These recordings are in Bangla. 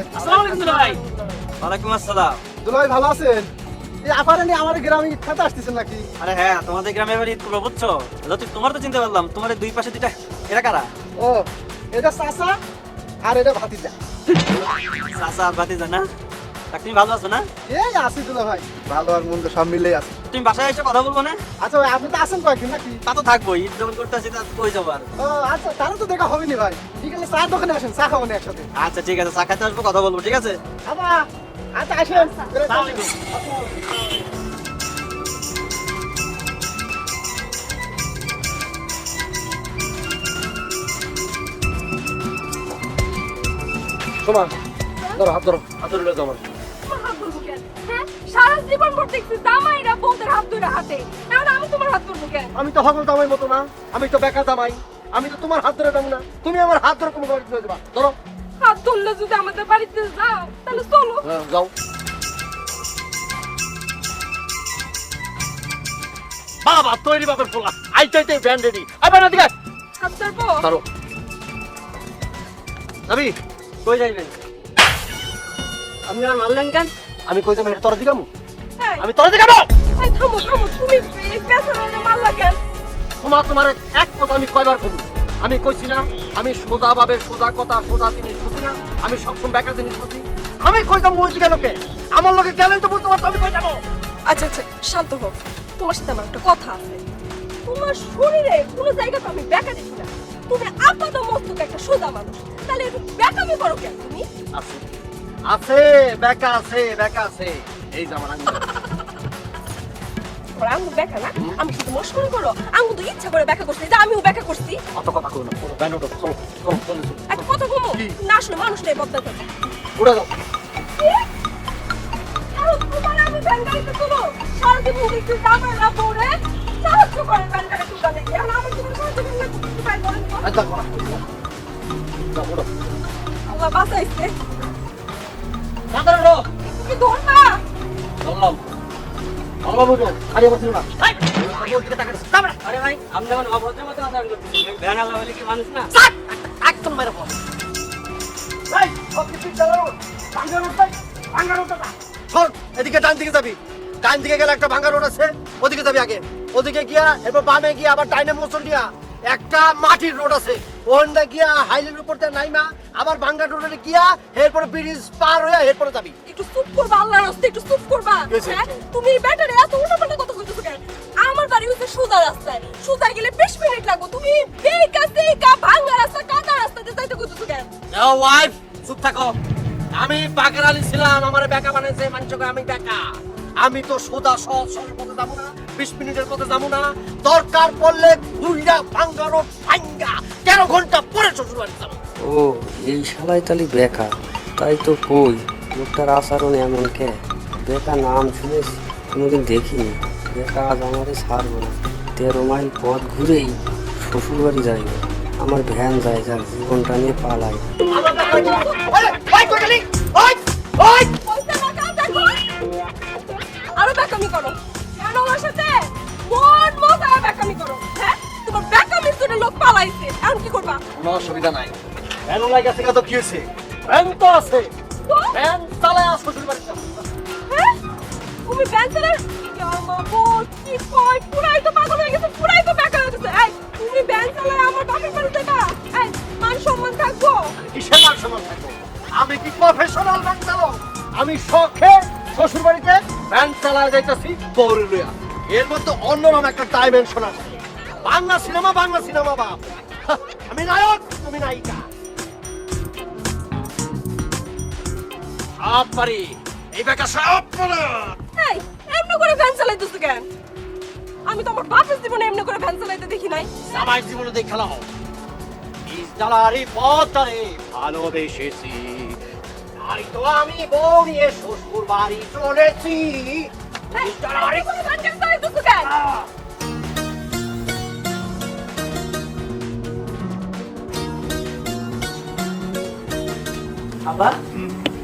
ভাই। আসসালামু আলাইকুম দুলা ভাই। ওয়ালাইকুম আসসালাম। দুলা ভাই ভালো আছেন? এই আপারানি আমার গ্রামে ঈদ খেতে আসতেছেন নাকি? আরে হ্যাঁ, তোমাদের গ্রামে এবার ঈদ করবো বুঝছো? লতিফ, তোমার তো চিনতে পারলাম, তোমার এই দুই পাশে দুইটা এরা কারা? ও এটা চাচা আর এটা ভাতিজা। চাচা আর ভাতিজা না? তা তুমি ভালো আছো না? এই আছি দুলা ভাই, ভালো আর মন্দ সব মিলেই আছে। তুমি বাসায় এসে কথা বলবো না? আচ্ছা ভাই, আপনি তো আছেন কয়েকদিন নাকি? তা তো থাকবো, ঈদ যখন করতে আসি তা কই যাবো আর। ও আচ্ছা, তাহলে তো দেখা হবে নি ভাই। বিকেলে চার দোকানে আসেন, চা খাবো না একসাথে। আচ্ছা ঠিক আছে, চা খাইতে আসবো, কথা বলবো, ঠিক আছে? আচ্ছা আসেন। আসসালামু আলাইকুম। শোনা, ধরো হাত ধরো, হাত ধরে যাও আমার। তোমার হাত ধরবো কেন? হ্যাঁ? সারা জীবন ভর দেখছি জামাইরা বউদের হাত ধরে হাতে। এখন আমি তোমার হাত ধরবো কেন? আমি তো হগল জামাই মতো না, আমি তো বেকার জামাই। আমি তো তোমার হাত ধরে যাবো না, তুমি আমার হাত ধরে তোমাকে বাড়িতে নিয়ে যাবা। ধরো। হাত ধরলে যদি আমাদের বাড়িতে যাও তাহলে চলো। হ্যাঁ, যাও। বাবা তৈরি বাপের পোলা, আইতে ব্যান্ড রেডি। আবার না দিকে হাত ধরবো? ধরো। যাবি? কই যাইবেন? আপনি আর মারলেন কেন? আমি কই যাবো, এটা তোর দিকামু? এই, আমি তোর দিকামু? এই থামো থামো, তুমি এই পেছনে মারলা কেন? তোমার এক কথা আমি কয়বার করি? আমি কইছি না আমি সোজা ভাবে সোজা কথা সোজা জিনিস বুঝি না, আমি সবসময় বেকার জিনিস বুঝি। আমি কই যাবো ওই দিকে লোকে? আমার লোকে গেলেন তো বুঝতে পারতো আমি কই যাবো। আচ্ছা আচ্ছা, শান্ত হও। তোমার সাথে আমার একটা কথা আছে। তোমার শরীরে কোনো জায়গা তো আমি বেকা দেখি না। তুমি আপাত মস্তক একটা সোজা মানুষ, তাহলে একটু বেকামি করো কেন তুমি? আছে আছে বেকা আছে বেকা আছে। এই যে আমার আঙ্গুল। তোমার আঙ্গুল বেকা না? আমি শুধু মস্করা করো। আঙ্গুল তো ইচ্ছা করে বেকা করছি, যে আমিও বেকা করছি। অত কথা কই না, পুরো ব্যান্ড ওঠো, চলো চলো চলো চলো। একটা কথা বলবো কি? না, আসলে মানুষটাই বদলাতে হবে। উড়ে যাও। আরো তোমার আমি ব্যাংকারিতে তুলো সারাদিন দেখছি জামাইরা বউরে সাহায্য করে ব্যাংকারি তুলতে দেখি। এখন আমি তোমার সাহায্য করলে তুমি পাই বলেন তো? আচ্ছা করো। যাও উড়ো। আল্লাহ বাঁচাইছে। মাথার উড়ো। তুমি ধরবা? বললাম আল্লাহ বুঝো, আরে বসো না। আরে ভাই, আপনি এখন অভদ্রের মতো আচরণ করতেছেন। ভ্যান আলা হলে কি মানুষ না? একদম মেরে পড়ো। এই সব কিছু চালাও। ভাঙা রোডটা, ভাঙা রোডটা। শোন, এদিকে ডান দিকে যাবি। ডান দিকে গেলে একটা ভাঙা রোড আছে, ওদিকে যাবি আগে। ওদিকে গিয়া এরপর বামে গিয়া আবার ডাইনে মোচন দিয়া একটা মাটির রোড আছে। ওখানটা গিয়া হাইল্যান্ড উপর দিয়ে নাইমা আবার ভাঙা রোডে গিয়া এরপর ব্রিজ পার হইয়া এরপরে যাবি। একটু চুপ করবা, আল্লাহর রাস্তায় একটু চুপ করবা। গেছে। হ্যাঁ? তুমি এই ব্যাটারে এত উল্টাপাল্টা কথা কইতেছো কেন? আমার বাড়ি হচ্ছে সোজা রাস্তায়, সোজা গেলে 20 মিনিট লাগবে। তুমি বেকা তেকা ভাঙা রাস্তা কাদা রাস্তাতে যাইতে কইতেছো কেন? ওয়াইফ চুপ থাকো। আমি বাকের আলী ছিলাম, আমার বেকা বানাইছে মানুষকে। আমি বেকা, আমি তো সোজা সহজ সরল পথে যাবো না, 20 মিনিটের পথে যাবো না। দরকার পড়লে ঘুইরা ভাঙ্গা রোড ভাঙ্গা 13 ঘন্টা পরে শ্বশুর বাড়ি যাবো। ও এই শালাই তালি বেকা, তাই তো কই লোকটার আচরণ এমন কে? বেকা নাম শুনেছি, কোনোদিন দেখিনি। বেকা আজ আমারে ছাড়বো না। 13 মাইল পথ ঘুরেই শ্বশুর বাড়ি যাইব। আমার ভ্যান যায়, যার জীবনটা নিয়ে পালাই। আমার বেকা কি? ওই ওই কই গেলি? ওই ওই পয়সা না কাজা কর। আরো বেকামি করো কেন? আমার সাথে মন মজা বেকামি করো। হ্যাঁ, তোমার বেকামির জন্য লোক পালাইছে, এখন কি করবা? কোনো অসুবিধা নাই। ভ্যান ওলাই গেছে কত কি হয়েছে? ভ্যান তো আছে, তো ভ্যান চালায় শ্বশুর বাড়ি যাবো। হ্যাঁ, তুমি ব্যান্সারের আমার বোন কি কয়, পুরাই তো পাগল হয়ে গেছে, পুরাই তো বেকার হয়ে গেছে। এই তুমি ব্যান্সারে আমার বাপের বাড়ি যাবা? এই মান সম্মান থাকবো? কিসের মান সম্মান থাকবো? আমি কি প্রফেশনাল ভ্যান চালক? আমি শখে শ্বশুর বাড়িতে ভ্যান চালায় যাইতেছি বউরে লইয়া। এর মধ্যে অন্যরকম একটা ডাইমেনশন আছে। বাংলা সিনেমা বাপ। হা, আমি নায়ক, তুমি নায়িকা। সব পারি, এই বেকা সব পারে। এই এমনি করে ভ্যান চালাইতেছো কেন? আমি তো আমার বাপের জীবনে এমনি করে ভ্যান চালাইতে দেখি নাই। আমার জীবনে দেখ খেলাও ইসদালারি পথরে ভালোবেসেছি, তাই তো আমি বউ নিয়ে শ্বশুর বাড়ি চলেছি। এই, ইসদালারি এমনি করে ভ্যান চালাইতেছো কেন? আব্বা,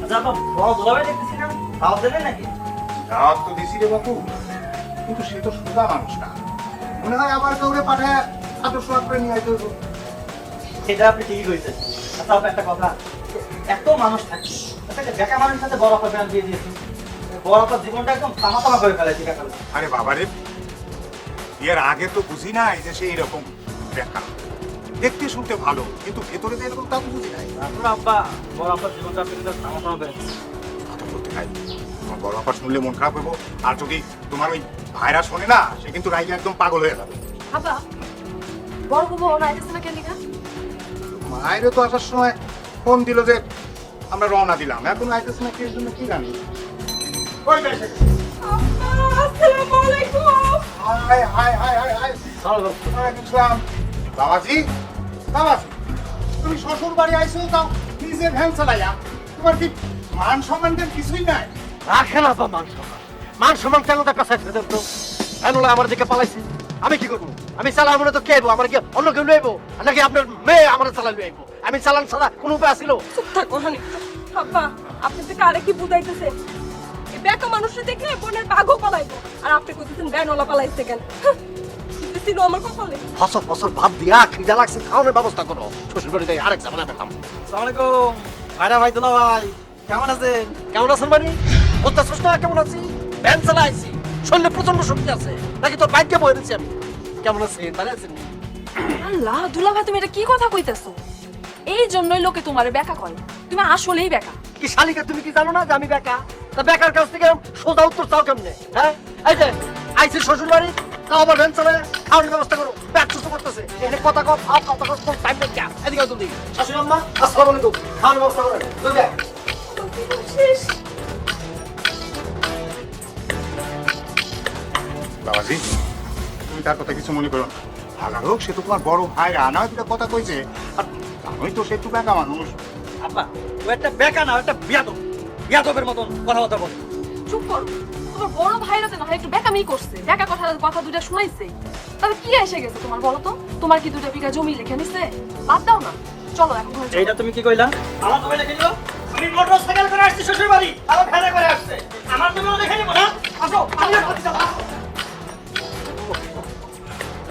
আচ্ছা আব্বা, বড় দুলাভাই দেখতেছি না? দাওয়াত দেবেন নাকি? দাওয়াত তো দিছি রে বাপু, কিন্তু সে তো সোজা মানুষ না। মনে হয় আবার দৌড়ে পাঠায় আদর্শ করে নিয়ে আসতে হইব। সেটা আপনি ঠিকই কইছেন। আচ্ছা আব্বা, একটা কথা, এত মানুষ থাকে বেকা মানুষের সাথে বড় আপা বিয়ে দিয়েছি, বড় আপার জীবনটা একদম তামা তামা করে ফেলেছি বেকার। আরে বাবারে, বিয়ের আগে তো বুঝি নাই যে সেই রকম দেখা। দেখতে শুনতে ভালো, কিন্তু ভেতরে যে এরকম তা তো বুঝি নাই। আসলে আব্বা বড় আপার জীবনটা আপনি কিন্তু তামা তামা করে কথা বলতে নাই, তোমার বড় আপা শুনলে মন খারাপ হবো। আর যদি তোমার ওই ভাইরা শোনে না, সে কিন্তু রাইগে একদম পাগল হয়ে যাবে। আব্বা বড় বউ ওরা আইতেছে না কেন লিগা? মায়েরও তো আসার সময় ফোন দিল যে আমরা রওনা দিলাম, এখন আইতেছে না কি এর জন্য কি জানি। ওই দেখ, আব্বা আসসালামু আলাইকুম। High high high high high, ওয়ালাইকুম আসসালাম। বাবাজি, বাবাজি, তুমি শ্বশুর বাড়ি আইছো, তাও নিজে ভ্যান চালাইয়া, তোমার কি মান সম্মানের কিছুই নাই? রাখেন আব্বা মান সম্মান চাঙ্গটা পেশায় ফেলে দেবো। এনলা আমার দিকে পালাইছি, আমি কি করবো? আমি চালাবো না তো কে আইবো? আমার কি অন্য কেউ লইবো নাকি আপনার মেয়ে আমার চালাই লইবো? আমি চালান ছাড়া কোনো উপায় আসিল? চুপ থাকো হানি। আব্বা আপনি থেকে আরে কি বুঝাইতেছে? এই বেকা মানুষের দেখলে বোনের বাঘও পালাইবো, আর আপনি কইতেছেন গায়নলা পালাইছে কেন? এটা ছিল আমার কপালে। ফসল ফসল ভাব দিয়া খিদা লাগছে, খাওয়ানোর ব্যবস্থা করো। শ্বশুর বাড়িতে আরেক জামানা পেলাম। আসসালামু আলাইকুম ভাইরা, ভাই দুলা ভাই, কেমন আছেন? কেমন আছেন মানে বুঝতেছিস না কেমন আছি? ভ্যান চালাইছি, শরীরে প্রচন্ড শক্তি আছে, নাকি তোর বাইকে বয়ে দিচ্ছি আমি। কেমন আছেন? ভালো আছেন? আল্লাহ দুলা ভাই তুমি এটা কি কথা কইতাছো? এই জন্যই লোকে তোমারে বেকা কয়, তুমি আসলেই বেকা। কি শালিকা, তুমি কি জানো না যে আমি বেকা? তা বেকার কাছ থেকে সোজা উত্তর চাও কেমনে? হ্যাঁ, এই যে আইসি শ্বশুর বাড়ি, তাও আবার ভ্যান চালায় খাওয়ানোর ব্যবস্থা করো। ব্যাগ সুস্থ করতেছে, এখানে কথা কম আর কথা কম, কোন টাইম নেই। এদিকে আও তুমি। শাশুড়ি আম্মা আসসালামু আলাইকুম, খাওয়ানোর ব্যবস্থা করেন। তুই দেখ শেষ। বাবাজি, তুমি তার কথা কিছু মনে করো না। হাজার হোক, সে তো তোমার বড় ভাই, আনা দুটা কথা কইছে। আর জানোই তো সে একটু বেকা মানুষ। আব্বা, ও একটা বেকা না, একটা বিয়াদব, বিয়াদবের মতন কথাবার্তা বল। চুপ করো। তোমার বড় ভাইরা তো না হয় একটু বেকামি করছে, বেকা কথা দুইটা শুনাইছে। তবে কি এসে গেছে তোমার বলো তো? তোমার কি 2 বিঘা জমি লিখে নিছে? বাদ দাও না, চলো এখন ঘরে চলো। এইটা তুমি কি কইলা? আমার জমি লিখে নিও? আমি মোটরসাইকেল করে আসছি শ্বশুর বাড়ি, আমার ভ্যানে করে আসছে, আমার জমিও লিখে নিব না? আসো, আমি আর যাবো।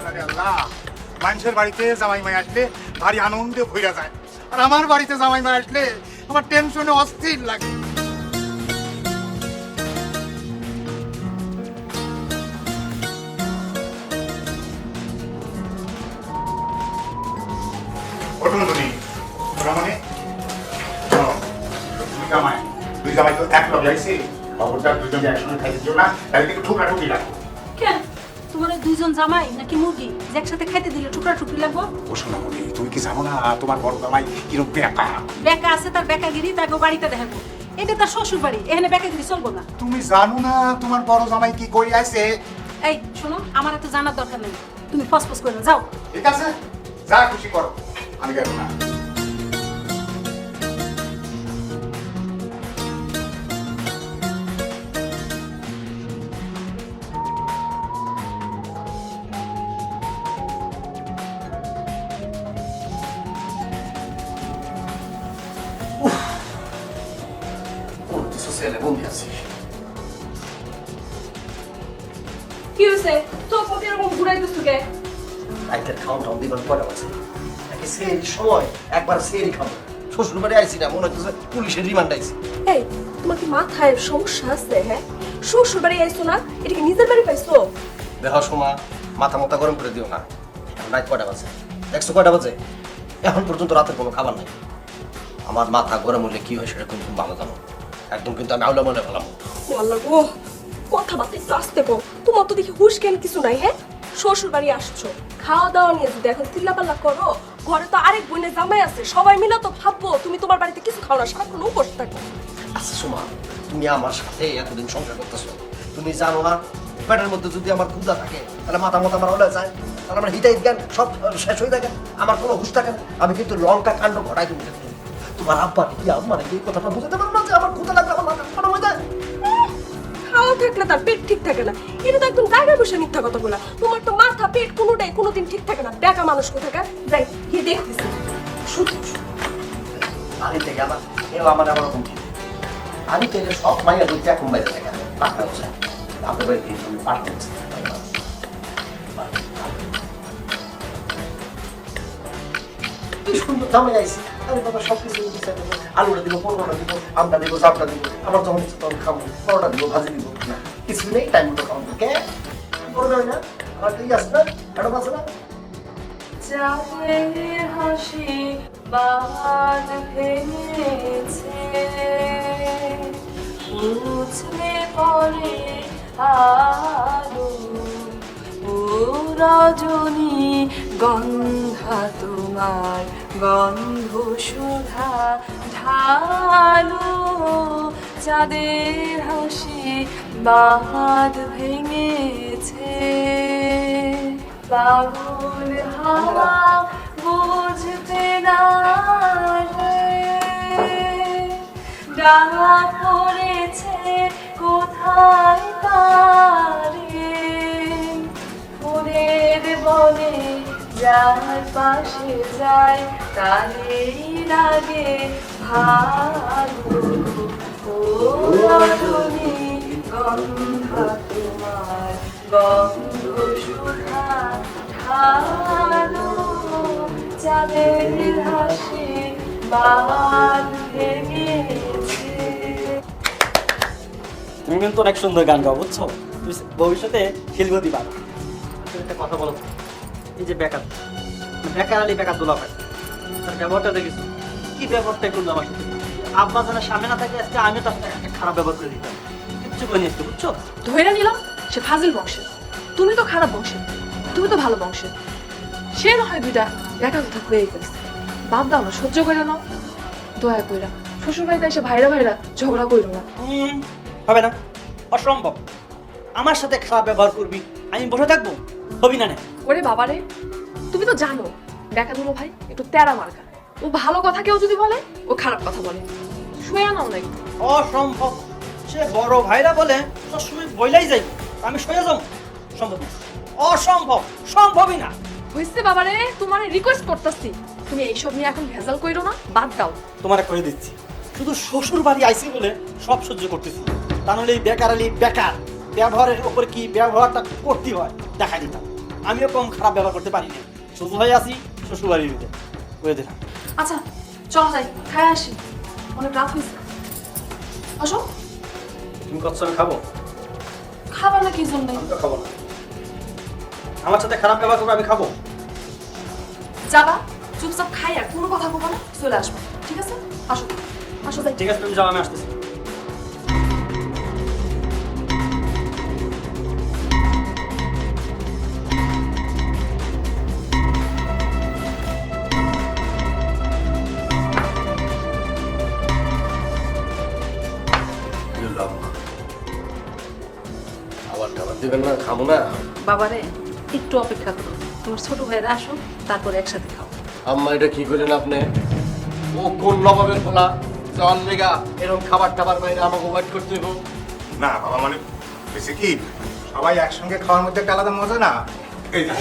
আরে আল্লাহ, মানুষের বাড়িতে জামাই মাই আসলে ভারী আনন্দে ভইরা যায়, আর আমার বাড়িতে জামাই মাই আসলে আমার টেনশনে অস্থির লাগে। ওঠুন তুমি, ওরা মানে শোনো, তুমি জামাই, দুই জামাই তো এক লগে আইছে, খবরদার দুজনে একসঙ্গে খাইতে দিও না, তাহলে কিন্তু ঠুকরা ঠুকি লাগবে। কেন তোমার ওই 2 জন জামাই নাকি মুরগি যে একসাথে খাইতে দিলে টুকরা টুকরি লাগবো? ও শোনো মনি, তুমি কি জানো না তোমার বড় জামাই কিরকম বেকা? বেকা আছে তার বেকাগিরি তাকে বাড়িতে দেখাবো, এটা তার শ্বশুর বাড়ি, এখানে বেকাগিরি চলবো না। তুমি জানো না তোমার বড় জামাই কি কই আছে? এই শোনো, আমার এত জানার দরকার নেই, তুমি ফসফস করে না, যাও। ঠিক আছে, যা খুশি করো, আমি গেল না। কি হইছে? তো কত এরকম ঘুরাইতেছো কে? রাইতের খাওয়া টাউন দিবার পরে আছে নাকি সেই সময় একবার সেই খাবো। শ্বশুর বাড়ি আইছি না, মনে হচ্ছে পুলিশের রিমান্ড আইছি। এই তোমার কি মাথায় সমস্যা আছে? হ্যাঁ, শ্বশুর বাড়ি আইছো না, এটা কি নিজের বাড়ি পাইছো? দেহ সময় মাথা মাথা গরম করে দিও না। এখন রাত কয়টা বাজে দেখছো? কয়টা বাজে? এখন পর্যন্ত রাতের কোনো খাবার নাই। আমার মাথা গরম হলে কি হয় সেটা কিন্তু তুমি ভালো জানো। একদম কিন্তু আমি আউলা মনে পেলাম। আল্লাহ গো, কথাবার্তা একটু আস্তে কো। তোমার তো দেখি হুশ জ্ঞান কিছু নাই। হ্যাঁ, শ্বশুর বাড়ি আসছো, খাওয়া দাওয়া নিয়ে যদি এখন চিল্লাপাল্লা করো, ঘরে তো আরেক বোনের জামাই আছে, সবাই মিলে তো ভাববো তুমি তোমার বাড়িতে কিছু খাও না, সারাক্ষণ উপোস থাকো। আচ্ছা সুমা, তুমি আমার সাথে এতদিন সংসার করতেছো, তুমি জানো না পেটের মধ্যে যদি আমার ক্ষুধা থাকে তাহলে মাথা মতো আমার হলে যায়, তাহলে আমার হিতাহিত জ্ঞান সব শেষ হয়ে থাকে, আমার কোনো হুশ থাকে না। আমি কিন্তু লঙ্কা কাণ্ড ঘটাই তুমি কিন্তু তোমার আব্বা কি আম্মা এই কথাটা বুঝতে পারো না যে আমার ক্ষুধা লাগলে আমার মাথা গরম হয়ে যায়। খাওয়া থাকলে তার পেট ঠিক থাকে না, এটা তো একদম জায়গায় বসে মিথ্যা কথা বলা। তোমার তো মাথা পেট কোনোটাই কোনোদিন ঠিক থাকে না, দেখা মানুষ কোথাকার। যাই গিয়ে দেখতেছি। শুধু আমি থেকে আমার আমার আবার রকম আমি থেকে সব মাইয়া দুইটা এখন বাইরে থাকে পাঠা হচ্ছে আপনার বাড়িতে তুমি পাঠ করছে কি সুন্দর জামাই আইছি, আরে বাবা সব কিছু দিচ্ছে, আলুটা দিব, পরোটা দিব, আমটা দিব, চাপটা দিব, আমার যখন ইচ্ছে তখন খাবো, পরোটা দিব, ভাজি দিব, কিছু নেই, টাইম মতো খাবো। কে করবে না? আর কি আছে না? এটা আছে না? চাঁদের হাসি বাদ ভেঙেছে, মুছলে পরে আলো, ও রজনী গন্ধা তোমার গন্ধ সুধা ঢালো, চাঁদের হাসি বাদ ভেঙেছে, পাগল হাওয়া বুঝতে না ডাঙা পড়েছে কোথায় তারে, ফুলের বনে যার পাশে যায় তারেই লাগে ভালো, ও রজনী গন্ধা তোমার গন্ধ সুধা ঢালো, চাঁদের হাসি বাদ ভেঙেছে। তুমি কিন্তু অনেক সুন্দর গান গাও, বুঝছো? তুমি ভবিষ্যতে শিল্পী পাবে। তুমি একটা কথা বলো, এই যে বেকার আলী বেকার দোলা ভাই, তার ব্যবহারটা দেখেছো? কি ব্যবহারটা করলো আমার সাথে? আব্বা যেন সামনে না থাকে, আজকে আমিও তার সাথে একটা খারাপ ব্যবহার করে দিতাম। কিচ্ছু করে নিয়ে বুঝছো? ধরে নিলাম সে ফাজিল বংশের, তুমি তো খারাপ বংশের, তুমি তো ভালো বংশের। সে না হয় দুইটা দেখা কথা হয়ে গেছে, বাদ দাও না, সহ্য করে নাও, দয়া কইরা শ্বশুর বাড়িতে এসে ভাইরা ঝগড়া করো না। হবে না, অসম্ভব। আমার সাথে খারাপ ব্যবহার করবি, আমি বসে থাকবো? হবি না। ওরে বাবারে, তুমি তো জানো দেখা দুলো ভাই একটু তেরা মার্কা, ও ভালো কথা কেউ যদি বলে ও খারাপ কথা বলে, শুয়ে নাও না একটু। অসম্ভব। সে বড় ভাইরা বলে সবসময় বইলাই যাই, আমি শুয়ে যাবো? সম্ভব না, অসম্ভব, সম্ভবই না। হইছে বাবারে, তোমার রিকোয়েস্ট করতেছি, তুমি এইসব নিয়ে এখন ভেজাল কইরো না, বাদ দাও। তোমার করে দিচ্ছি, শুধু শ্বশুর বাড়ি আইসি বলে সব সহ্য করতেছি, তা নাহলে এই বেকার আলী বেকার ব্যবহারের ওপর কি ব্যবহারটা করতে হয় দেখা দিতাম। আমিও কম খারাপ ব্যবহার করতে পারি না, শুধু হয়ে আসি শ্বশুর বাড়ির ভিতরে করে দিলাম। আচ্ছা চলো যাই, খায় আসি, অনেক রাত হয়েছে। আসো। তুমি কত আমি খাবো? খাবার না কি জন্য? আমি তো খাবো না। আমার সাথে খারাপ ব্যবহার করবে, আমি খাবো? যাবা চুপচাপ খাইয়া কোনো কথা বলবো না, চলে আসবো, ঠিক আছে? আসো আসো যাই। ঠিক আছে, তুমি যাও, আমি আসতেছি। আবার খাবার দিবেন না? খাবো না। বাবারে একটু অপেক্ষা করো, তোমার ছোট ভাইরা আসো, তারপরে একসাথে খাও। আম্মা এটা কি করেন আপনি? ও কোন নবাবের ফলা জল লেগা এরকম খাবার টাবার বাইরে আমাকে ওয়েট করতে হইব? না বাবা, মানে বেশি কি সবাই একসঙ্গে খাওয়ার মধ্যে একটা আলাদা মজা না। এই যে,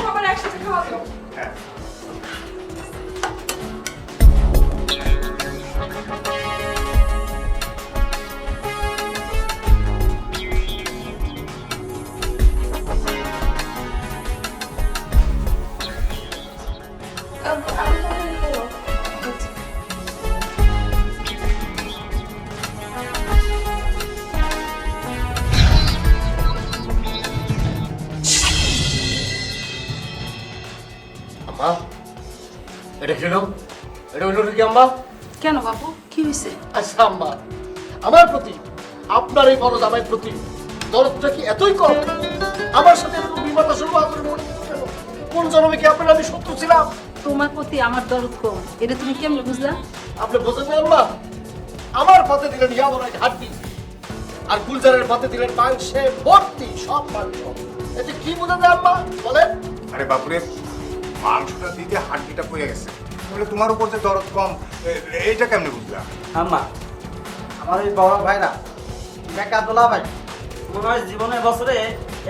আবার একসাথে খাওয়া দাও। হ্যাঁ। আম্মা এটা কি হলো? এটা হইল কি আম্মা? কেন বাবু, কি হয়েছে? আচ্ছা আম্মা, আমার প্রতি আপনার এই বড় জামাইয়ের প্রতি দরদটা কি এতই কম? আমার সাথে এরকম বিমাতা শুরু আচরণ করতে কেন? কোন জন্মে কি আপনার আমি শত্রু ছিলাম? তোমার প্রতি আমার দরদ কম, এটা তুমি কেমন বুঝলা? আপনি বোঝেন না আম্মা? আমার পাতে দিলেন ইয়াবর এক হাড্ডি, আর গুলজারের পাতে দিলেন মাংসে ভর্তি সব মাংস। এতে কি বোঝা যায় আম্মা বলেন? আরে বাপুরে, মাংসটা দিতে হাড্ডিটা পড়ে গেছে, তাহলে তোমার উপর যে দরদ কম এইটা কেমনে বুঝলা? আম্মা, আমার এই বড় ভাইরা বেকার দোলা ভাই মনে হয় জীবনের বছরে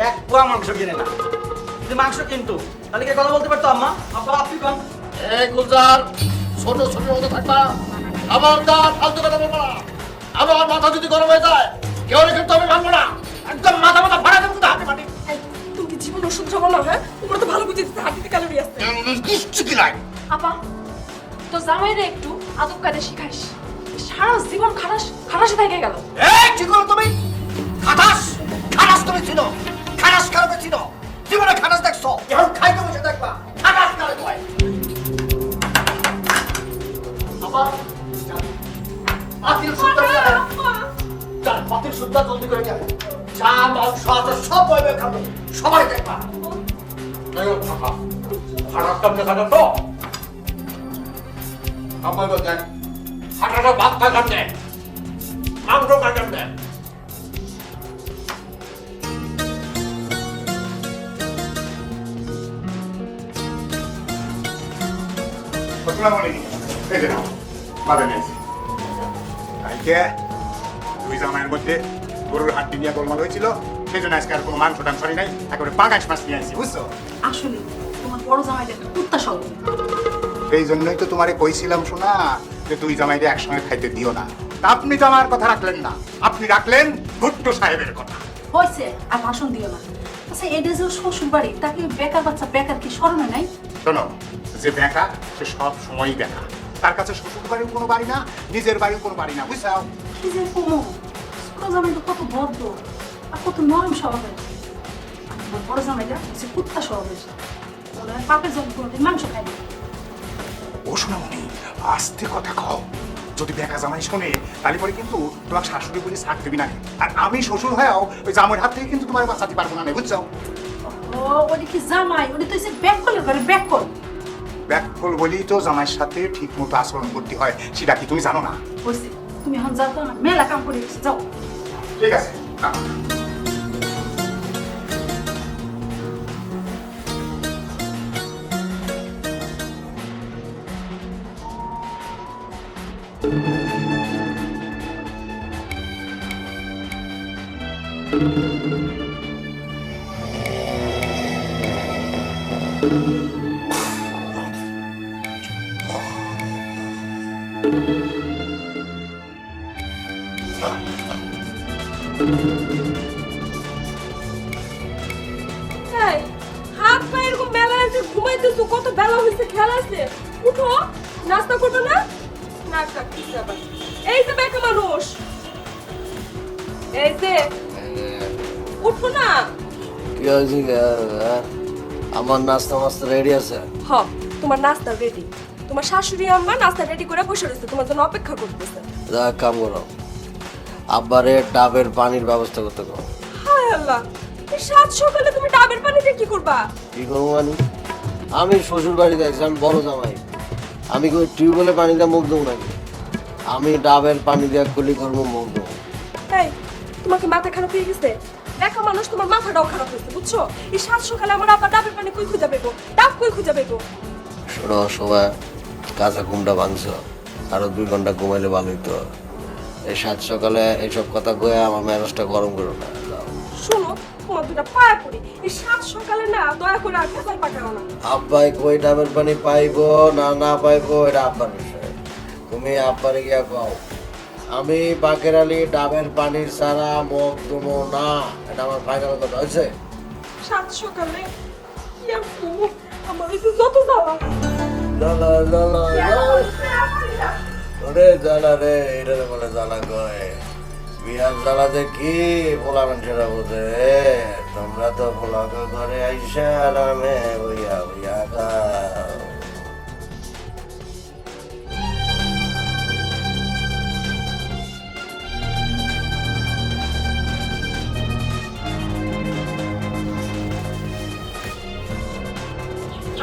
এক পোয়া মাংস কিনে না। যদি মাংস কিনতো তাহলে কি কথা বলতে পারতো? আম্মা, আব্বা, আপনি কন। এই গুলজার, ছোট ছোট মতো থাকবা, খবরদার ফালতু কথা বলবা না। আমার মাথা যদি গরম হয়ে যায় কেউ কিন্তু আমি ভাঙবো না, একদম মাথা মাথা ফাড়া দেবো হাতে মাটি। তুমি কি জীবন ওষুধ জমা না? হ্যাঁ, তোমার তো ভালো বুঝে দিতে হাতিতে কালো আসতে। কিচ্ছু কি নাই। আপা তো জামাইরে একটু আদব কায়দা শিখাইস সারা জীবন খাটাসে থেকে গেল। এই কি করো তুমি? খাটাস খাটাস তুমি ছিল, খাটাস কারবে ছিল, জীবনে খাটাস দেখছো, এখন খাইতে বসে দেখবা খাটাস কারে কয়। আপা পাতিল সুদ্ধা নিয়ে আয়। চল পাতিল সুদ্ধা জলদি করে নিয়ে আয়। চা মাংস আছে সব বইবে খাবো, সবাই দেখবা। খাটাস কেমনে খাটাস তো সবাই বলছেন খাটাসা ভাত খায় কেমনে, মাংস খায় কেমনে। সোনামণি, এই যে নাও, বাদে নিয়েছি। কালকে দুই জামাইয়ের মধ্যে গরুর হাড্ডি নিয়ে গোলমাল হয়েছিল, সেই জন্য আজকে আর কোনো মাংস টাংস আনি নাই, একেবারে পাঙাশ মাছ নিয়ে আসছি, বুঝছো? আসলে তোমার বড় জামাইটা একটা কুত্তা সব। এই জন্যই তো তোমারে কইছিলাম শোনা যে দুই জামাইকে একসঙ্গে খাইতে দিও না। তা আপনি তো আমার কথা রাখলেন না, আপনি রাখলেন ভুট্টো সাহেবের কথা। হয়েছে আর ভাষণ দিও না। আচ্ছা এটা যে শ্বশুর বাড়ি, তাকে বেকার বাচ্চা বেকার কি শরমে নাই? শোনো, যে বেকা সে সব সময়ই বেকা, তার কাছে শ্বশুর বাড়িও কোনো বাড়ি না, নিজের বাড়িও কোনো বাড়ি না, বুঝছাও? কি যে কমো, ছোট জামাই তো কত ভদ্র আর কত নরম স্বভাবের। আর তোমার বড় জামাইটা হচ্ছে কুত্তা স্বভাবের। ওরা পাপের জন্য কোনোদিন মাংস খায় না। ও সোনামণি, আস্তে কথা কও। যদি বেকা জামাই শোনে তাহলে পরে কিন্তু তোমার শাশুড়ি বলে শাক দেবি না। আর আমি শ্বশুর হয়েও ওই জামাইয়ের হাত থেকে কিন্তু তোমার বাঁচাতে পারবো না, বুঝছো? ও ওটা কি জামাই, ওটা তো হচ্ছে ব্যাককলের ঘরে ব্যাককল। ব্যাকফল বলেই তো জামাইয়ের সাথে ঠিক মতো আচরণ করতে হয়, সেটা কি তুমি জানো না? হয়েছে, তুমি এখন যাও তো, মেলা কাম করে গেছে, যাও। ঠিক আছে না। এই, হাত পা এরকম মেলা আছে, ঘুমাইতেছো, কত বেলা হয়েছে, খেলা আছে, উঠো, নাস্তা করবে না? না থাক, ঠিক আছে। এই যে বেকা মানুষ, এই যে উঠো না। কি হয়েছে? আমার নাস্তা মাস্তা রেডি আছে? হ, তোমার নাস্তা রেডি। তোমার শাশুড়ি আম্মা নাস্তা রেডি করে বসে রয়েছে, তোমার জন্য অপেক্ষা করতেছে। যা কাম করো, আব্বারে ডাবের পানির ব্যবস্থা করতে কো। হায় আল্লাহ, এই সাত সকালে তুমি ডাবের পানি দিয়ে কি করবা? কি করবো মানে? আমি শ্বশুর বাড়িতে আছি, আমি বড় জামাই, আমি কই টিউবওয়েলে পানি দিয়ে মুখ দেবো নাকি? আমি ডাবের পানি দিয়ে কুলি করবো, মুখ দেবো। এই, তোমাকে মাথা খারাপ হয়ে গেছে? দেখা মানুষ তোমার মাথাটাও খারাপ হয়েছে, বুঝছো? এই সাত সকালে আমার আবার ডাবের পানি কই খুঁজে পেবো, ডাব কই খুঁজে পেবো? শোনো, সবাই কাঁচা ঘুমটা ভাঙছো, আরো 2 ঘন্টা ঘুমাইলে ভালো হইতো। এই সাত সকালে এইসব কথা কয়ে আমার মেজাজটা গরম করো না। যাও। শোনো, তোমার দুটা পায়া পড়ি, এই সাত সকালে না দয়া করে আর ভেজাল পাকাও না। আব্বাই কই ডাবের পানি পাইবো না না পাইবো এটা আব্বার বিষয়, তুমি আব্বারে গিয়া কও আমি বাকের আলী ডাবের পানির ছাড়া মুখ দেবো না, এটা আমার ফাইনাল কথা হয়েছে। সাত সকালে কি আর করবো? আমার এই যে যত জ্বালা। জ্বালা জ্বালা ওরে জ্বালা রে, এটা বলে জ্বালা কয়। বিয়ার জ্বালা যে কি পোলা মানুষেরা বোঝে, তোমরা তো পোলাকে ঘরে আইসা আরামে বইয়া বইয়া খাও।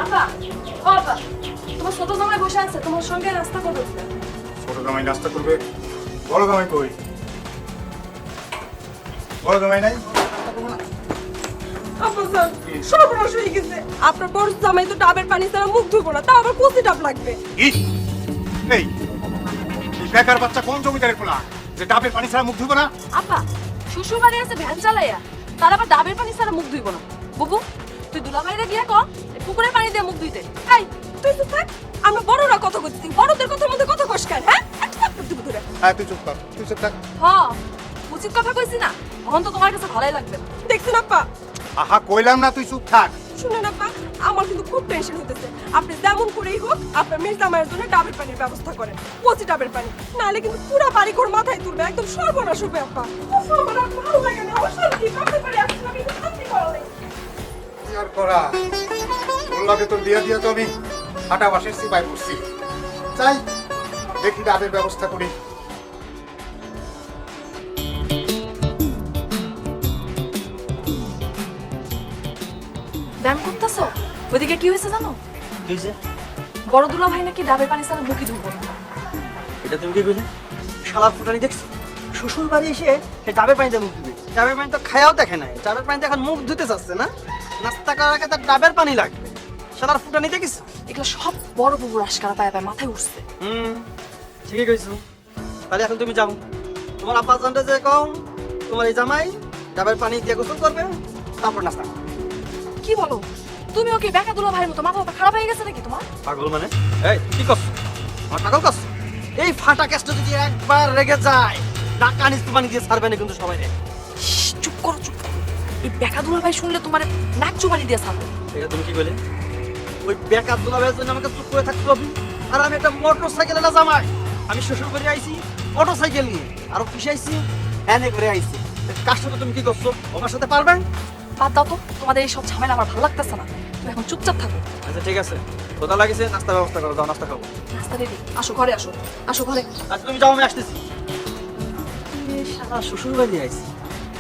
আপা, ও আপা, তোমার ছোট জামাই বসে আছে, তোমার সঙ্গে নাস্তা করবে। ছোট জামাই নাস্তা করবে, বড় জামাই কই? বড় জামাই নাই? আপা স্যার, সর্বনাশ হয়ে গেছে। আপনার বড় জামাই তো ডাবের পানি ছাড়া মুখ ধুবো না, তাও আবার কচি ডাব লাগবে। এই এই বেকার বাচ্চা কোন জমিদারের পোলা যে ডাবের পানি ছাড়া মুখ ধুবো না? আপা, শ্বশুর বাড়ি আছে ভ্যান চালাইয়া, তার আবার ডাবের পানি ছাড়া মুখ ধুইব না। বুবু, তুই দুলাভাইরে গিয়া কর পুকুরের পানি দিয়ে মুখ ধুইতে। এই, তুই তো থাক, আমরা বড়রা কথা কইছি, বড়দের কথার মধ্যে কথা কস কেন? হ্যাঁ, একটা থাপ্পড় দিব তোরে। হ্যাঁ তুই চুপ কর, তুই চুপ থাক। হ, উচিত কথা কইছি না, এখন তো তোমার কাছে ভালোই লাগবে না। দেখছেন আপা, আহা কইলাম না তুই চুপ থাক। শুনেন আপা, আমার কিন্তু খুব টেনশন হইতেছে। আপনি যেমন করেই হোক আপনার মেয়ের জামাইয়ের জন্য ডাবের পানির ব্যবস্থা করেন, কচি ডাবের পানি, নাহলে কিন্তু পুরো বাড়ি ঘর মাথায় তুলবে, একদম সর্বনাশ হবে আপা। উফ, আমার আর ভালো লাগে না, আমার শান্তি ডাবের পানি আসছে না, আমি কিন্তু শান্তি করা নেই। কি আর করা, বললাকে তো দিয়া দিয়া তো আমি হাঁটা বাসের সিপাই করছি। চাই দেখি ডাবের ব্যবস্থা করি। ব্যায়াম করতেছো? ওইদিকে কি হয়েছে জানো? কি হয়েছে? বড় দুলা ভাই নাকি ডাবের পানি ছাড়া মুখই ধুবো না। এটা তুমি কি কইলে? শালার ফুটানি দেখছো? শ্বশুর বাড়ি এসে সে ডাবের পানিতে মুখ ধুবে। ডাবের পানি তো খায়াও দেখে নাই, ডাবের পানিতে এখন মুখ ধুতে চাচ্ছে না, নাস্তা করার আগে তার ডাবের পানি লাগবে। শালার ফুটানি দেখিস? এগুলো সব বড় বুবুর আশকারা পায়ে পায়ে মাথায় উঠছে। ঠিকই কইছো। তাহলে এখন তুমি যাও, তোমার আব্বা জানতে যে কম তোমার এই জামাই ডাবের পানি দিয়ে গোসল করবে, তারপর নাস্তা করবে। কি বলো? তুমি ওকে বেকা দুলা ভাইয়ের মতো মাথা খারাপ হয়ে গেছে নাকি তোমার? পাগল মানে? এই কি করছো? আমার পাগল করছো? এই ফাটা কেসটা যদি একবার রেগে যায়, ডাকা নিচ পানি দিয়ে ছাড়বে না কিন্তু সবাই রে। চুপ করো, চুপ করো। এই বেকা দুলা ভাই শুনলে তোমার নাক চুবানি দিয়ে ছাড়বে। এটা তুমি কি বলে? ওই বেকার দুলাভাইয়ের জন্য আমাকে চুপ করে থাকতে হবে? আর আমি একটা মোটর সাইকেল না জামাই, আমি শ্বশুর বাড়ি আইছি মোটর সাইকেল নিয়ে, আর অফিসে আইছি ভ্যানে করে আইছি। কাজটা তো তুমি কি করছো? আমার সাথে পারবেন? বাদ দাও তো, তোমাদের এই সব ঝামেলা আমার ভালো লাগতেছে না। তুমি এখন চুপচাপ থাকো। আচ্ছা ঠিক আছে, কোথা লাগিছে নাস্তার ব্যবস্থা করো, দাও নাস্তা খাবো। নাস্তা রেডি, আসো ঘরে, আসো আসো ঘরে। আচ্ছা তুমি যাও, আমি আসতেছি। সারা শ্বশুর বাড়ি আইছি,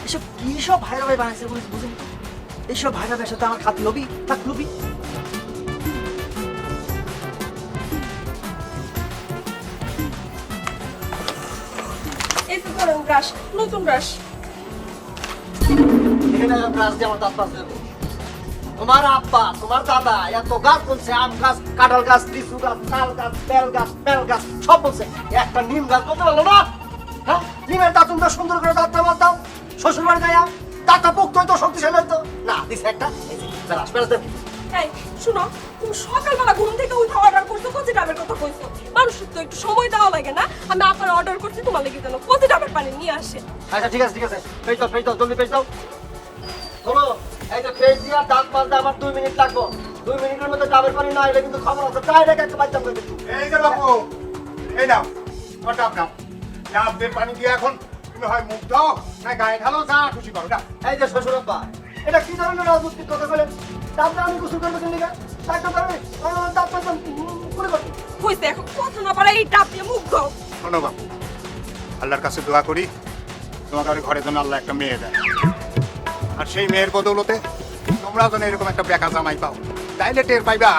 এসব কি সব ভাইরা ভাই বানাইছে বুঝুন তো? এইসব ভাইরা ভাইয়ের সাথে আমার খাতি হবি থাক লবি। এই তো ধরেন ব্রাশ, নতুন ব্রাশ। এখানে গাছ দিয়ে আমার দাঁত মাজতে হবে। তোমার আব্বা তোমার দাদা এত গাছ বলছে, আম গাছ, কাঁঠাল গাছ, লিচু গাছ, তাল গাছ, বেল গাছ সব বলছে, একটা নিম গাছ বলতে পারলো না? হ্যাঁ, নিমের দাঁতটা সুন্দর করে দাঁতটা মার দাও। শ্বশুর বাড়ি গায়া দাঁতটা পোক্ত হইতো, শক্তিশালী হইতো না। দিছে একটা বেড়াস বেড়াতে। এই শুনো, তুমি সকালবেলা ঘুম থেকে উঠে অর্ডার করছো, কচি ডাবের কথা কইছো। মানুষের তো একটু সময় দেওয়া লাগে না? আমি আপনার অর্ডার করছি, তোমার লেগে যেন কচি ডাবের পানি নিয়ে আসে। আচ্ছা ঠিক আছে ঠিক আছে, পেয়ে দাও জলদি পেয়ে দাও। শোনো, এই যে পেয়ে দিয়া দাঁত মাজতে আমার 2 মিনিট লাগবে। 2 মিনিটের মধ্যে ডাবের পানি না এলে কিন্তু খবর আছে, তাই রেখে একটা বাচ্চা করে দিচ্ছি। এই যে বাবু, এই নাও তোমার ডাব নাও। ডাবের পানি দিয়ে এখন তুমি হয় মুখ দাও না গায়ে ঢালো, যা খুশি করো। না এই যে শ্বশুর আব্বা, এটা কি ধরনের রাজনৈতিক কথা বলেন? ডাবটা আমি গোসল করবো কেন লিগা? ডাক্তার পারবে ডাব পাইতাম করে করবো। হইছে, এখন কথা না পারে এই ডাব দিয়ে মুখ দাও। শোনো বাবু, আল্লাহর কাছে দোয়া করি তোমাদের ঘরে যেন আল্লাহ একটা মেয়ে দেয়, আর সেই মেয়ের বদৌলতে তোমরা যেন এরকম একটা বেকা জামাই পাও, তাইলে টের পাইবা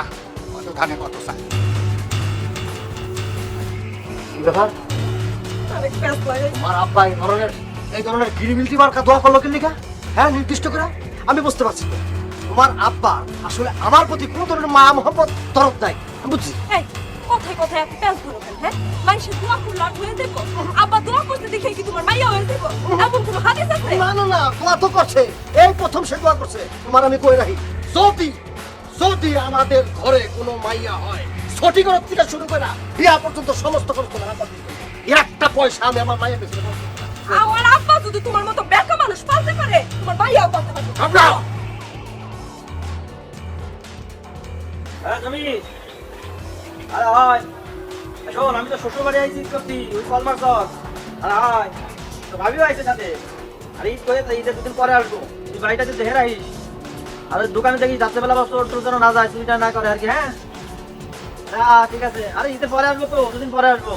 কত ধানে কত চাই। কি ব্যাপার? অনেক প্যাস লাগে। আমার আব্বা এই ধরনের গিরিবিলটি মার্কা দোয়া করলো কি লিগা? হ্যাঁ, নির্দিষ্ট করে আমি বুঝতে পারছি না। তোমার আব্বা আসলে আমার প্রতি কোন ধরনের মায়া মহব্বত তরফ দেয়, আমি বুঝছি। এই কথায় কথায় এত প্যাস ধরো কেন? হ্যাঁ, মানুষের দোয়া করলে আর হয়ে দেবো? আব্বা দোয়া করতে দেখে কি তোমার মাইয়া হয়ে দেবো? এমন কোনো হাদিস আছে? না না না, দোয়া তো করছে, এই প্রথম সে দোয়া করছে। তোমার আমি কই রাখি, যদি যদি আমাদের ঘরে কোনো মাইয়া হয়, ছটি ঘর থেকে শুরু করে বিয়া পর্যন্ত সমস্ত খরচ তোমার আব্বা দিবে। একটা পয়সা আমি আমার মায়ের পেছনে খরচ করবো না। আমার আব্বা যদি তোমার মতো বেকা মানুষ পালতে পারে, তোমার মাইয়াও পালতে পারবে। আব্বা! হ্যাঁ তুমি আরে হাই শোন, আমি তো শ্বশুর বাড়ি আইছি করছি ওই কলমার চক। আরে হাই তো ভাবিও আইছে সাথে। আরে ঈদ করে ঈদের 2 দিন পরে আসবো, তুই বাড়িটা যদি হেরা আইস। আর ওই দোকানে দেখি রাত্রেবেলা বা তোর যেন না যায়, তুইটা না করে আর কি। হ্যাঁ হ্যাঁ ঠিক আছে, আরে ঈদের পরে আসবো তো, 2 দিন পরে আসবো।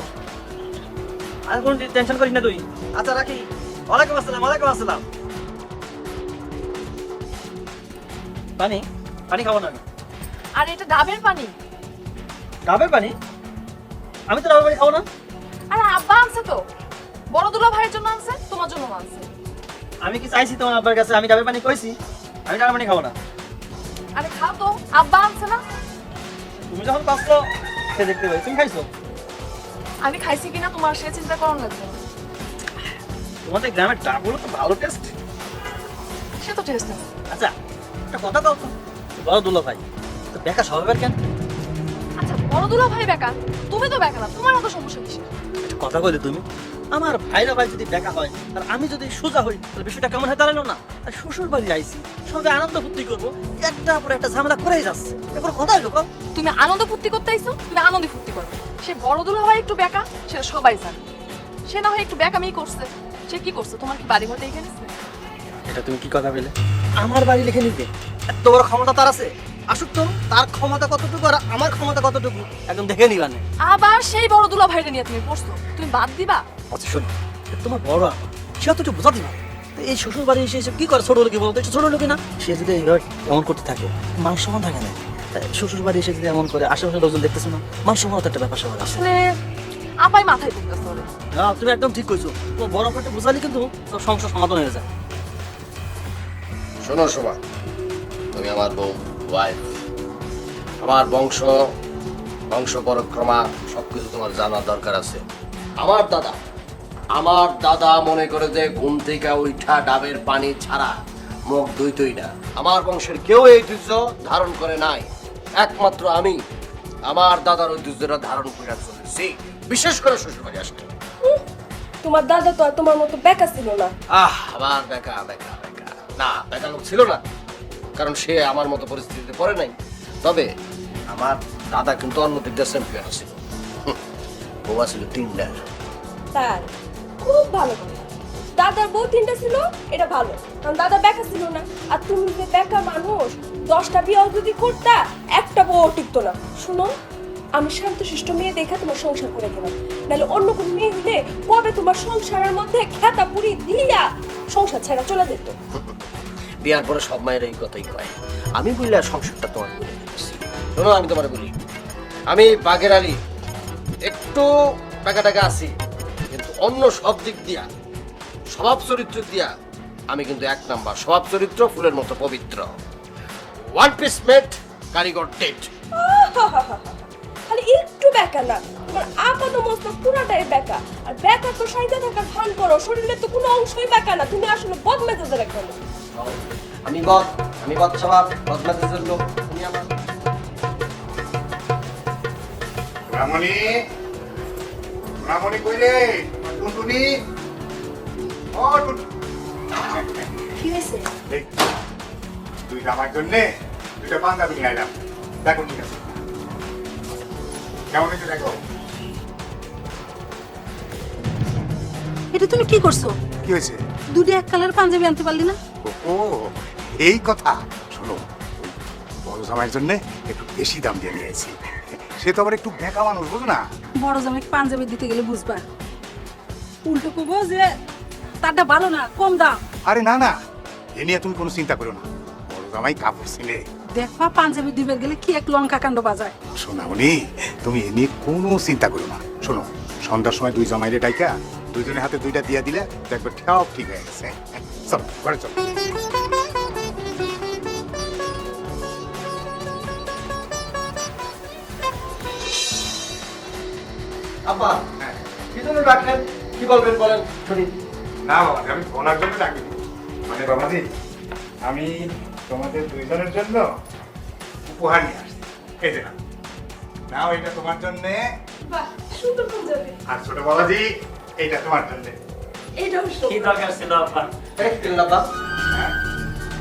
আর কোনো টেনশন করিস না তুই। আচ্ছা রাখি। ওয়ালাইকুম আসসালাম। ওয়ালাইকুম আসসালাম। পানি পানি খাবো না আমি। আর এটা ডাবের পানি। ডাবের পানি? আমি তো ডাবের পানি খাবো না। আরে আব্বা আনছে তো, বড় দুলা ভাইয়ের জন্য আনছে, তোমার জন্য আনছে। আমি কি চাইছি তোমার আব্বার কাছে আমি ডাবের পানি কইছি? আমি ডাবের পানি খাবো না। আরে খাও তো, আব্বা আনছে না। তুমি যখন পাচ্ছো সে দেখতে পাই, তুমি খাইছো? আমি খাইছি কিনা তোমার সে চিন্তা করো লাগবে না। তোমাদের গ্রামের ডাবগুলো তো ভালো টেস্ট। সে তো টেস্ট না। আচ্ছা একটা কথা বলতো, বড় দুলা ভাই তো বেকা স্বভাবের কেন? আচ্ছা বড় দুলা ভাই বেকার, তুমি তো বেকার না, তোমার এত সমস্যা কিসের? একটা কথা কইলে তুমি আমার ভাইরা ভাই যদি বেকা হয় আর আমি যদি সোজা হই তাহলে বিষয়টা কেমন হয় দাঁড়ালো না? আর শ্বশুর বাড়ি আইছি, সবাই আনন্দ ফুর্তি করবো, একটা পরে একটা ঝামেলা করেই যাচ্ছে। এখন কোথায় লোক? তুমি আনন্দ ফুর্তি করতে আইছো, তুমি আনন্দ ফুর্তি করো। সে বড় দুলা হয় একটু বেকা, সেটা সবাই জানে। সে না হয় একটু বেকামি করছে, সে কি করছে? তোমার কি বাড়ি ঘর দেখে নিচ্ছে? এটা তুমি কি কথা বলে? আমার বাড়ি লিখে নিতে এত বড় ক্ষমতা তার আছে? আসুক তো, তার ক্ষমতা কতটুকু আর আমার ক্ষমতা কতটুকু একদম দেখে নিবা না। আবার সেই বড় দুলা ভাইরে নিয়ে তুমি পড়ছো, তুমি বাদ দিবা? আচ্ছা শোনো, তোমার বড় আপা, সে তো একটু বোঝাতে পারে। এই শ্বশুর বাড়ি এসে এসে কি করে? ছোট লোকে বলতো, ছোট লোকে না? সে যদি এইভাবে এমন করতে থাকে, মান সম্মান থাকে না। শ্বশুর বাড়ি এসে যদি এমন করে, আশেপাশে লোকজন দেখতেছে না, মান সম্মান একটা ব্যাপার সবার আছে। আসলে আপাই মাথায় পড়তেছে ওরে। হ্যাঁ, তুমি একদম ঠিক কইছো। তোমার বড় আপাটা বোঝালে কিন্তু সব সমস্যা সমাধান হয়ে যায়। শোনো শোভা, তুমি আমার বউ, ওয়াইফ, আমার বংশ পরক্রমা সবকিছু তোমার জানার দরকার আছে। আমার দাদা মনে করে যে ঘুম থেকে উঠা ডাবের পানি ছাড়া মুখ ধুইতই না। আমার বংশের কেউ এই ঐতিহ্য ধারণ করে নাই, একমাত্র আমি আমার দাদার ঐতিহ্যটা ধারণ করে চলেছি, বিশেষ করে শ্বশুরবাড়ি আসলে। তোমার দাদা তো আর তোমার মতো বেকা ছিল না। আবার বেকা বেকা বেকা না, বেকা লোক ছিল না, কারণ সে আমার মতো পরিস্থিতিতে পড়ে নাই। তবে আমার দাদা কিন্তু অন্য দিক দিয়ে চ্যাম্পিয়ন ছিল, বউ ছিল 3টার। তার খুব ভালো কথা। দাদার বউ 3টা ছিল, এটা ভালো, কারণ দাদা বেকা ছিল না। আর তুমি যে বেকা মানুষ, 10টা বিয়ে যদি করতা, একটা বউ টিকতো না। শুনো, আমি শান্তশিষ্ট মেয়ে দেখে তোমার সংসার করে গেলাম, নাহলে অন্য কোনো মেয়ে হলে কবে তোমার সংসারের মধ্যে খেতা পুরি দিয়া সংসার ছেড়া চলে যেত। বিয়ার পরে সব মায়ের এই কথাই কয়, আমি বললে আর সংসারটা তোমার বলে দিচ্ছি। শোনো, আমি তোমার বলি, আমি বাগের আলী একটু টাকা টাকা আছি, কিন্তু অন্য সব দিক দিয়া, স্বভাব চরিত্র দিয়া আমি কিন্তু 1 নাম্বার। স্বভাব চরিত্র ফুলের মতো পবিত্র, ওয়ান পিস মেট, কারিগর ডেট। খালি একটু বেকা না, তোমার আপাত মস্ত পুরাটাই বেকা। আর বেকা তো সাইডে থাকার ভান করো, শরীরে তো কোনো অংশই বেকা না। তুমি আসলে বদমেজাজের একটা লোক। আমি বদ স্বভাব, বদমেজাজের লোক। তুমি আমার রামনি কই রে? টুনটুনি, ও টুনটুনি, কি হয়েছে? এই তুই আমার জন্য 2টা পাঞ্জাবি নিয়ে আইলাম, দেখো ঠিক আছে কেমন হয়েছে দেখো। এটা তুমি কি করছো? কি হয়েছে? দুটো এক কালার পাঞ্জাবি আনতে পারলি না? ও এই কথা। শোনো, বড় জামাইয়ের জন্য একটু বেশি দাম দিয়ে নিয়েছি। সে তো আবার একটু বেকা মানুষ, বুঝো না? বড় জামাইকে পাঞ্জাবি দিতে গেলে বুঝবা, উল্টো কবো যে তারটা ভালো না, কম দাম। আরে না না, এ নিয়ে তুমি কোনো চিন্তা করো না। বড় জামাই কাপড় ছিলে, দেখবা পাঞ্জাবি দিবে গেলে কি এক লঙ্কা কাণ্ড বাজায়। শোনামনি, তুমি এ নিয়ে কোনো চিন্তা করো না। শোনো, সন্ধ্যার সময় 2 জামাইরে ডাইকা দুইজনের হাতে 2টা দিয়ে দিলে দেখবে সব ঠিক হয়ে গেছে। চলো ঘরে চলো। আব্বা, কি জন্য ডাকলেন? কি বলবেন বলেন শুনি। না বাবা, আমি ওনার জন্য ডাকিনি। মানে বাবাজি, আমি তোমাদের 2জনের জন্য উপহার নিয়ে আসছি। এই যে নাও, এটা তোমার জন্য। বাহ, সুন্দর পাঞ্জাবি। আর ছোট বাবাজি, এইটা তোমার জন্য। এইটাও কি দরকার ছিল আপা? এই দিলেন আব্বা, হ্যাঁ,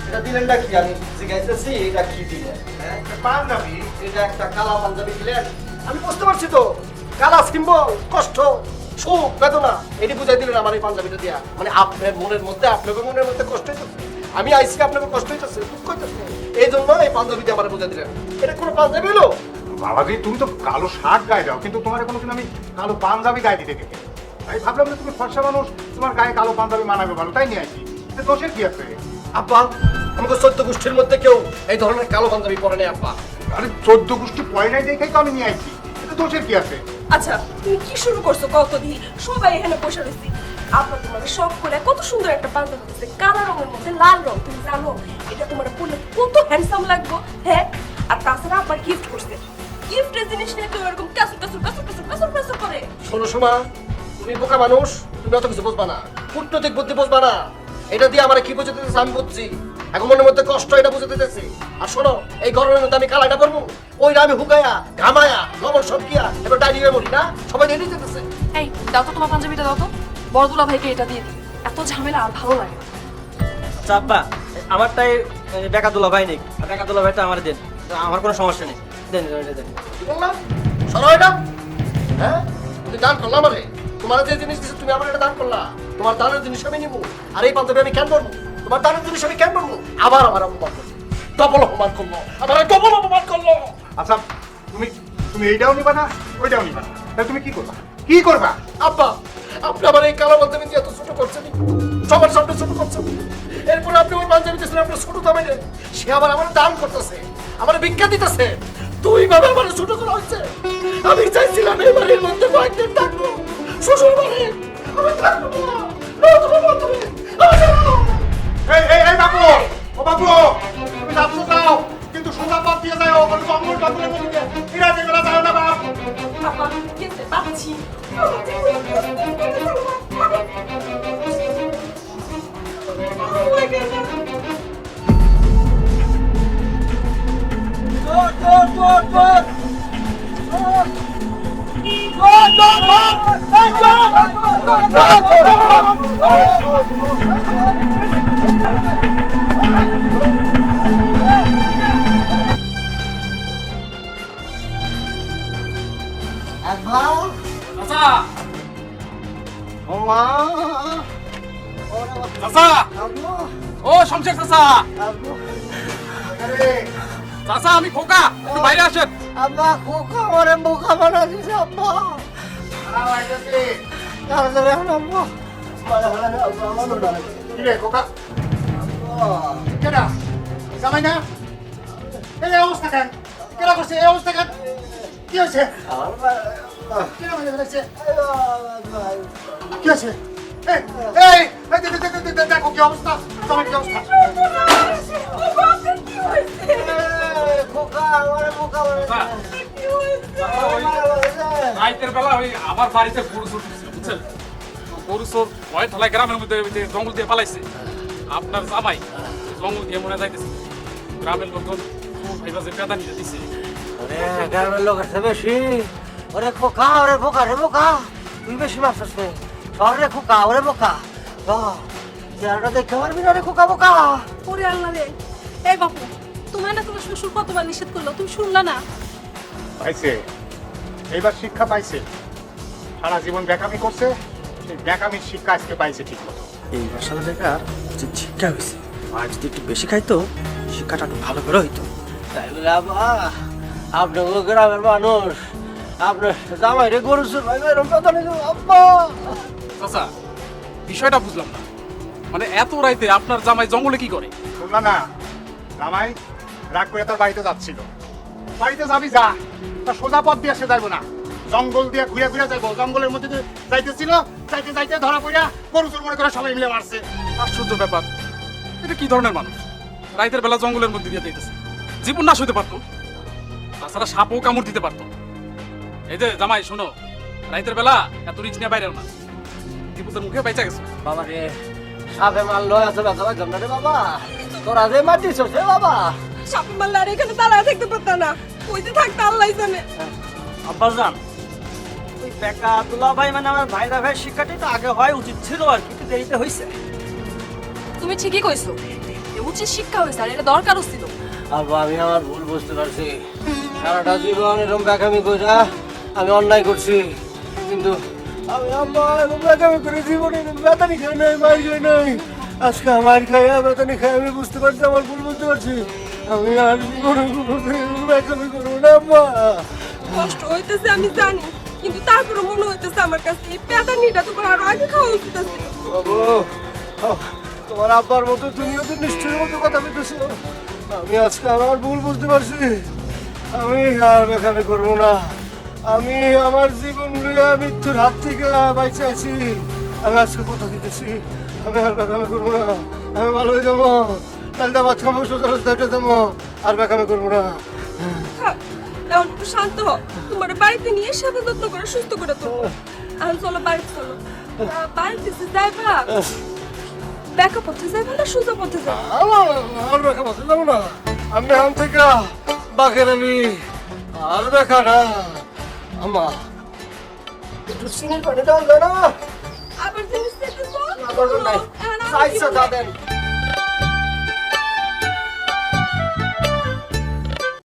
এটা দিলেন না কি? আমি জিজ্ঞাসা, এটা কি দিলেন? হ্যাঁ, একটা পাঞ্জাবি। এটা একটা কালা পাঞ্জাবি দিলেন। আমি বুঝতে পারছি তো, কালা সিম্বল, কষ্ট, সুখ, বেদনা, এটি বুঝাই দিলেন আমার এই পাঞ্জাবিটা দিয়া। মানে আপনার মনের মধ্যে, আপনাদের মনের মধ্যে কষ্ট হইতেছে, আমি আইসি আপনাকে কষ্ট হইতেছে, দুঃখ হইতেছে, এই জন্য এই পাঞ্জাবি দিয়ে আমার বুঝাই দিলেন। এটা কোনো পাঞ্জাবি হলো? বাবাজি, তুমি তো কালো শার্ট গায়ে দাও, কিন্তু তোমার কোনোদিন আমি কালো পাঞ্জাবি গায়ে দিতে দেখি। তাই ভাবলাম যে তুমি ফর্সা মানুষ, তোমার গায়ে কালো পাঞ্জাবি মানাবে ভালো, তাই নিয়ে আসি। এতে দোষের কি আছে? আব্বা, আমাকে 14 গোষ্ঠীর মধ্যে কেউ এই ধরনের কালো পাঞ্জাবি পরে নেই আব্বা। আরে 14 গোষ্ঠী পয় নাই দেখেই তো আমি নিয়ে আসছি। এতে দোষের কি আছে? আচ্ছা, তুমি কি শুরু করছো কতদিন? সবাই এখানে বসে রয়েছি, আপনার তোমাদের শখ করে কত সুন্দর একটা পাঞ্জাবি দিচ্ছে, কালো রঙের মধ্যে লাল রং। তুমি জানো এটা তোমার পরলে কত হ্যান্ডসাম লাগবে? হ্যাঁ, আর তাছাড়া আবার গিফট করছে। গিফটের জিনিস নিয়ে কেউ এরকম কাসুর কাসুর কাসুর কাসুর কাসুর কাসুর করে? শোনো সুমা, তুমি বোকা মানুষ, তুমি অত কিছু বুঝবা না, কূটনৈতিক বুদ্ধি বুঝবা না। এটা দিয়ে আমার কি বুঝতে দিতেছে আমি বুঝছি, এখন মনের মধ্যে কষ্ট, এটা বুঝতে দিতেছি। আর শোনো, এই গরমের মধ্যে আমি কালাইটা করবো, ওইটা আমি হুকায়া ঘামায়া লবণ সব কিয়া এবার ডাইরি হয়ে মরি না, সবাই রেডি যেতেছে। এই দাও তো তোমার পাঞ্জাবিটা, দাও তো। বড় দুলা ভাইকে এটা দিয়ে দিই, এত ঝামেলা আর ভালো লাগে না। আচ্ছা আব্বা, আমারটাই বেকা দুলা ভাই নেই, আর বেকা দুলা ভাইটা আমার দেন, আমার কোনো সমস্যা নেই, দেন দেন দেন। কি বললাম সরো এটা। হ্যাঁ তুমি দান করলাম আমারে, তোমার যে জিনিস দিচ্ছে তুমি আমার এটা দান করলা, তোমার দানের জিনিস আমি নিবো, আর এই পাঞ্জাবি আমি কেন করবো? তোমার দানের জিনিস আমি কেন করবো? আবার আমার অপমান করলো, ডবল অপমান করলো, আমার ডবল অপমান করলো। আচ্ছা তুমি তুমি এইটাও নিবা না ওইটাও নিবা না, তাহলে তুমি কি করবা? কি করবা? আব্বা আপনি আমার এই কালো পাঞ্জাবি দিয়ে এত ছোট করছেন, সবার সামনে ছোট করছেন, এরপরে আপনি ওই পাঞ্জাবি দিয়েছেন আপনার ছোট দামে, সে আবার আমার দান করতেছে, আমার ভিক্ষা দিতেছে, তুই ভাবে আমার ছোট করা হচ্ছে। আমি চাইছিলাম এই বাড়ির মধ্যে কয়েকদিন থাকবো, শ্বশুর বাড়ি আমি থাকবো না, তোমার বান্ধবী আমি যাবো। এই এই এই বাবু, ও বাবু, তুমি যাচ্ছ যাও, কিন্তু সোজা পথ দিয়ে যাও, ওখানে জঙ্গল টঙ্গলের মধ্যে এরা যেগুলো যাও না বাপ। বাবা যেতে পাচ্ছি। ও শমশের চাচা, চাচা আমি খোকা, একটু বাইরে আসেন। আব্বা খোকা আমারে বোকা বানা দিছে আব্বা, তাড়াতাড়ি এখন আব্বা কি রে খোকা? কেডা জামাই না? এই অবস্থা কেন? কেডা করছে এই অবস্থা কেন? কি হয়েছে? কেডা হয়ে গেছে? কি হয়েছে? এই এই দেখো কি অবস্থা, জামাই কি অবস্থা? খোকা আমারে বোকা বানা রাইতের বেলা ওই আমার বাড়িতে গরু চোর ঢুকছিল, বুঝছেন? তো গরু চোর ভয় ঠেলায় গ্রামের মধ্যে জঙ্গল দিয়ে পালাইছে। আপনার জামাই জঙ্গল দিয়ে মনে যাইতেছে, গ্রামের লোকজন ভাইবা যে পেদা নিয়ে দিছে। গ্রামের লোক আছে বেশি। ওরে খোকা ওরে বোকা রে বোকা, তুই বেশি মাছ আছে শহরে খোকা ওরে বোকা, চেহারাটা দেখতে পারবি না রে খোকা বোকা। ওরে আল্লাহ রে, এই বাপু তোমার না তোমার শ্বশুর কতবার নিষেধ করলো, তুমি শুনলা না? পাইছে, এইবার শিক্ষা পাইছে। সারা জীবন বেকামি করছে, সেই বেকামির শিক্ষা আজকে পাইছে ঠিক মতো। এই মশলা বেকার যে শিক্ষা হয়েছে, আর যদি একটু বেশি খাইতো শিক্ষাটা একটু ভালো করে হইতো। তাই বলে আব্বা আপনার গ্রামের মানুষ আপনার জামাই রে গরু চুর ভাই এরকম কথা নেই আব্বা। চাচা বিষয়টা বুঝলাম না, মানে এত রাইতে আপনার জামাই জঙ্গলে কি করে? শুনলা না, জামাই রাগ করে তার বাড়িতে যাচ্ছিল। বাড়িতে যাবি যা, তা সোজা পথ দিয়ে সে যাইবো না, জঙ্গল দিয়ে ঘুরে ঘুরে যাইবো। জঙ্গলের মধ্যে দিয়ে যাইতেছিল, যাইতে যাইতে ধরা পড়িয়া গরু চোর মনে করে সবাই মিলে মারছে। আশ্চর্য ব্যাপার, এটা কি ধরনের মানুষ? রাইতের বেলা জঙ্গলের মধ্যে দিয়ে যাইতেছে, জীবন নাশ হইতে পারতো, তাছাড়া সাপও কামড় দিতে পারতো। এই যে জামাই শোনো, রাইতের বেলা এত রিচ নিয়ে বাইরেও না, জীবনের মুখে বাইচা গেছে। বাবা রে সাপে মারলো এত ব্যথা লাগলাম না রে বাবা, তোরা যে মারছিস রে বাবা। সাপে মারলে আর এখানে দাঁড়ায় থাকতে পারতাম না, ওই যে থাকতে আল্লাহ জানে। আব্বাজান, ওই বেকা দুলা ভাই মানে আমার ভাইরা ভাই শিক্ষাটাই তো আগে হয় উচিত ছিল, আর কি দেরিতে হয়েছে। তুমি ঠিকই কইছো, এ উচিত শিক্ষা হয়েছে আর এটা দরকারও ছিল। আব্বা আমি আমার ভুল বুঝতে পারছি, সারাটা জীবন এরকম বেকামি কইরা আমি অন্যায় করছি, কিন্তু আমি আম্মা এরকম বেকামি করে জীবনে বেতানি খাই নাই, মার খাই নাই। আজকে আমার খাইয়া বেতানি খাই আমি বুঝতে পারছি, আমার ভুল বুঝতে পারছি। আমি আর জীবনে বেকামি করবো না আম্মা। কষ্ট হইতেছে আমি জানি, কিন্তু তারপরে মনে হইতেছে আমার কাছে এই পেদানিটা তোমার আরো আগে খাওয়া উচিত আছে। বাবু তোমার আব্বার মতো তুমিও তো নিশ্চয়ের মতো কথা বলতেছো। আমি আজকে আমার ভুল বুঝতে পারছি, আমি আর বেকামি করবো না। আমি আমার জীবন মৃত্যুর হাত থেকে বাইচে আছি, আমি আজকে কথা দিতেছি আমি আর বেকামি করবো না। আমি ভালো হয়ে যাবো, তাহলে ভাত খাবো, সোজা রাস্তাটা যাবো, আর বেকামি করবো না। থাক, এখন একটু শান্ত হও, তোমার বাড়িতে নিয়ে সেবা যত্ন করে সুস্থ করে তো। এখন চলো বাড়িতে চলো। বাড়িতে যাইবা, ব্যাকা পথে যাইবা না সোজা পথে যাইবা? আর বেকা বসে যাবো না, আমি এখন থেকে বাঘের আমি আর বেকা না। আম্মা একটু চিনি পানি দাও না, আবার জিনিস চাইতেছো না, দরকার নাই। এখন আমার চাইছো জীবনে- যা দেন।